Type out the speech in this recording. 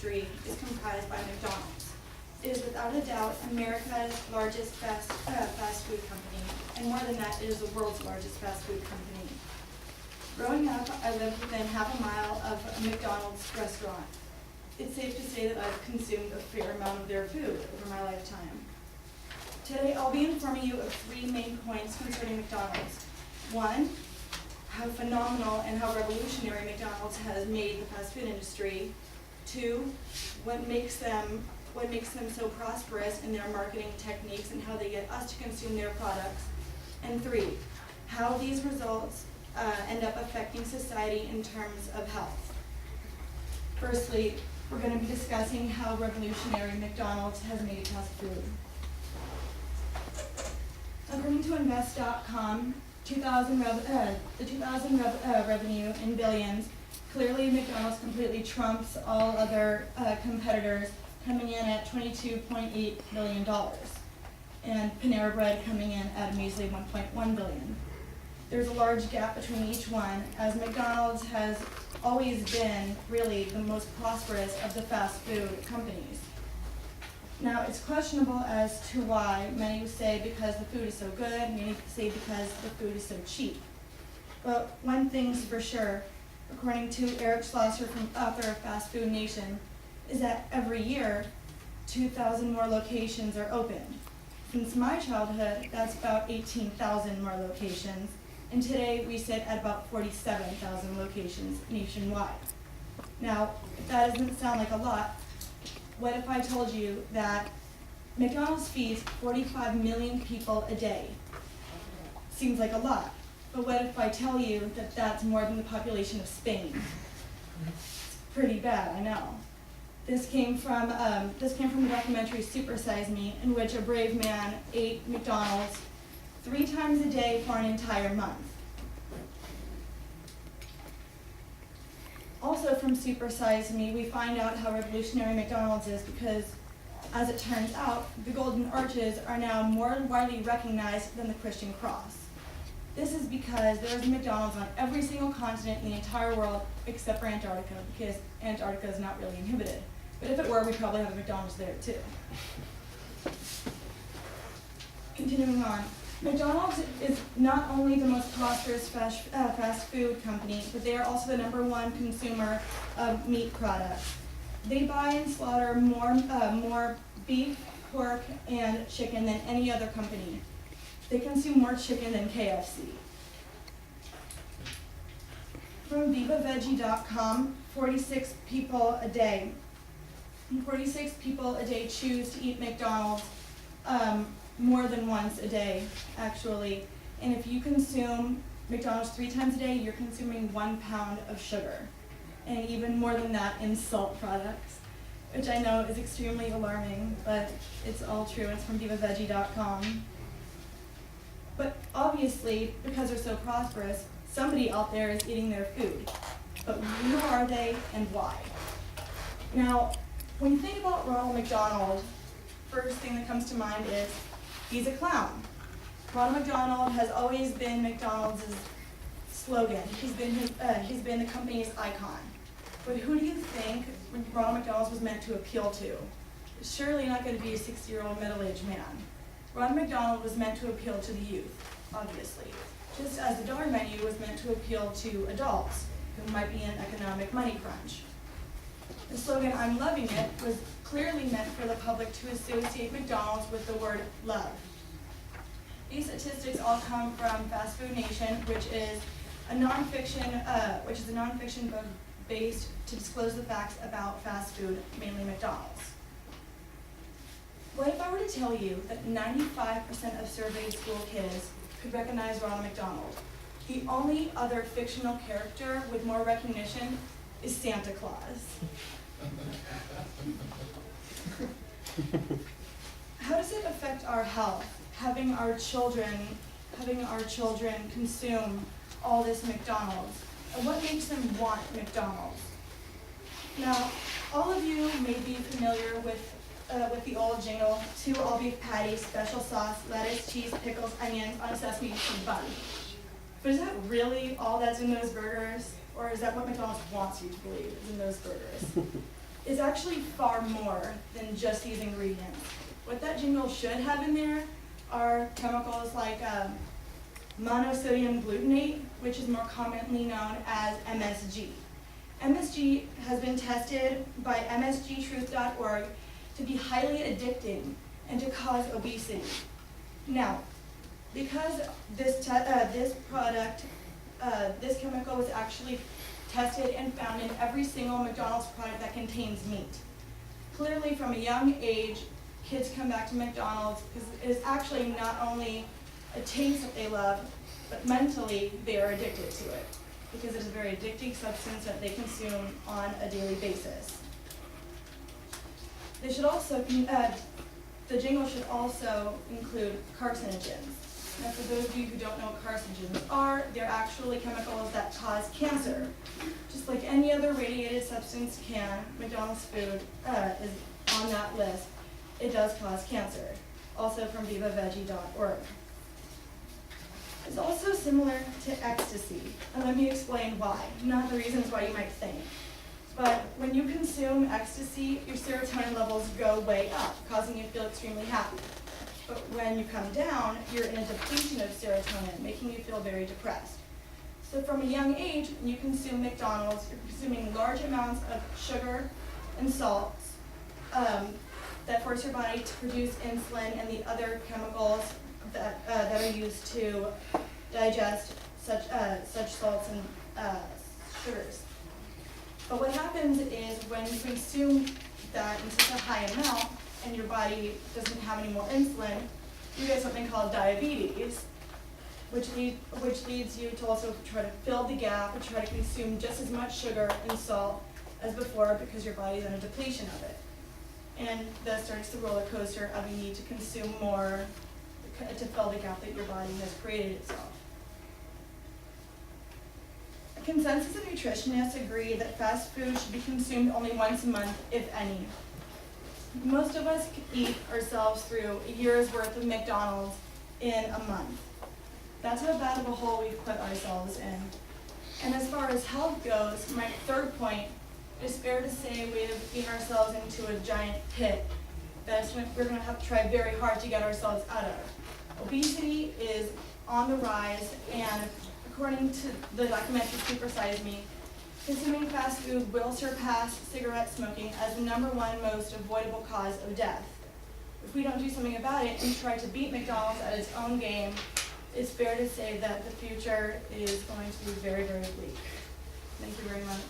industry is comprised by McDonald's. It is without a doubt America's largest fast food company, and more than that, it is the world's largest fast food company. Growing up, I lived within half a mile of a McDonald's restaurant. It's safe to say that I've consumed a fair amount of their food over my lifetime. Today, I'll be informing you of three main points concerning McDonald's. One, how phenomenal and how revolutionary McDonald's has made the fast food industry. Two, what makes them so prosperous in their marketing techniques and how they get us to consume their products. And three, how these results end up affecting society in terms of health. Firstly, we're going to be discussing how revolutionary McDonald's has made fast food. According to Invest.com, the 2000 revenue in billions, clearly McDonald's completely trumps all other competitors, coming in at $22.8 billion, and Panera Bread coming in at a measly $1.1 billion. There's a large gap between each one, as McDonald's has always been really the most prosperous of the fast food companies. Now, it's questionable as to why. Many would say because the food is so good, many say because the food is so cheap. But one thing's for sure, according to Eric Schlosser, author of Fast Food Nation, is that every year, 2,000 more locations are opened. Since my childhood, that's about 18,000 more locations, and today we sit at about 47,000 locations nationwide. Now, if that doesn't sound like a lot, what if I told you that McDonald's feeds 45 million people a day? Seems like a lot, but what if I tell you that that's more than the population of Spain? It's pretty bad, I know. This came from the documentary Super Size Me, in which a brave man ate McDonald's 3 times a day for an entire month. Also from Super Size Me, we find out how revolutionary McDonald's is because, as it turns out, the Golden Arches are now more widely recognized than the Christian cross. This is because there is a McDonald's on every single continent in the entire world except for Antarctica, because Antarctica is not really inhabited. But if it were, we'd probably have a McDonald's there too. Continuing on, McDonald's is not only the most prosperous fast food company, but they are also the #1 consumer of meat products. They buy and slaughter more beef, pork, and chicken than any other company. They consume more chicken than KFC. From VivaVeggie.com, 46 people a day choose to eat McDonald's more than once a day, actually. And if you consume McDonald's 3 times a day, you're consuming 1 pound of sugar, and even more than that in salt products, which I know is extremely alarming, but it's all true. It's from VivaVeggie.com. But obviously, because they're so prosperous, somebody out there is eating their food. But who are they and why? Now, when you think about Ronald McDonald, first thing that comes to mind is he's a clown. Ronald McDonald has always been McDonald's slogan. He's been the company's icon. But who do you think Ronald McDonald was meant to appeal to? Surely not going to be a 60-year-old middle-aged man. Ronald McDonald was meant to appeal to the youth, obviously, just as the dollar menu was meant to appeal to adults who might be in an economic money crunch. The slogan, "I'm loving it," was clearly meant for the public to associate McDonald's with the word love. These statistics all come from Fast Food Nation, which is a nonfiction book based to disclose the facts about fast food, mainly McDonald's. What if I were to tell you that 95% of surveyed school kids could recognize Ronald McDonald? The only other fictional character with more recognition is Santa Claus. How does it affect our health, having our children consume all this McDonald's? And what makes them want McDonald's? Now, all of you may be familiar with the old jingle, 2 all-beef patties, special sauce, lettuce, cheese, pickles, onions on a sesame seed bun. But is that really all that's in those burgers? Or is that what McDonald's wants you to believe is in those burgers? is actually far more than just these ingredients. What that jingle should have in there are chemicals like monosodium glutamate, which is more commonly known as MSG. MSG has been tested by msgtruth.org to be highly addicting and to cause obesity. Now, because this chemical was actually tested and found in every single McDonald's product that contains meat. Clearly, from a young age, kids come back to McDonald's because it is actually not only a taste that they love, but mentally they are addicted to it because it is a very addicting substance that they consume on a daily basis. They should also, the jingle should also include carcinogens. Now, for those of you who don't know what carcinogens are, they're actually chemicals that cause cancer. Just like any other radiated substance can, McDonald's food is on that list. It does cause cancer. Also from vivaveggie.org. It's also similar to ecstasy, and let me explain why. Not the reasons why you might think. But when you consume ecstasy, your serotonin levels go way up, causing you to feel extremely happy. But when you come down, you're in a depletion of serotonin, making you feel very depressed. So from a young age, when you consume McDonald's, you're consuming large amounts of sugar and salts that force your body to produce insulin and the other chemicals that are used to digest such salts and sugars. But what happens is when you consume that in such a high amount and your body doesn't have any more insulin, you get something called diabetes, which leads you to also try to fill the gap and try to consume just as much sugar and salt as before because your body is in a depletion of it. And that starts the roller coaster of you need to consume more to fill the gap that your body has created itself. A consensus of nutritionists agree that fast food should be consumed only once a month, if any. Most of us eat ourselves through a year's worth of McDonald's in a month. That's how bad of a hole we've put ourselves in. And as far as health goes, my third point, it's fair to say we've eaten ourselves into a giant pit that we're going to have to try very hard to get ourselves out of. Obesity is on the rise, and according to the documentary Super Size Me, consuming fast food will surpass cigarette smoking as the #1 most avoidable cause of death. If we don't do something about it and try to beat McDonald's at its own game, it's fair to say that the future is going to be very, very bleak. Thank you very much.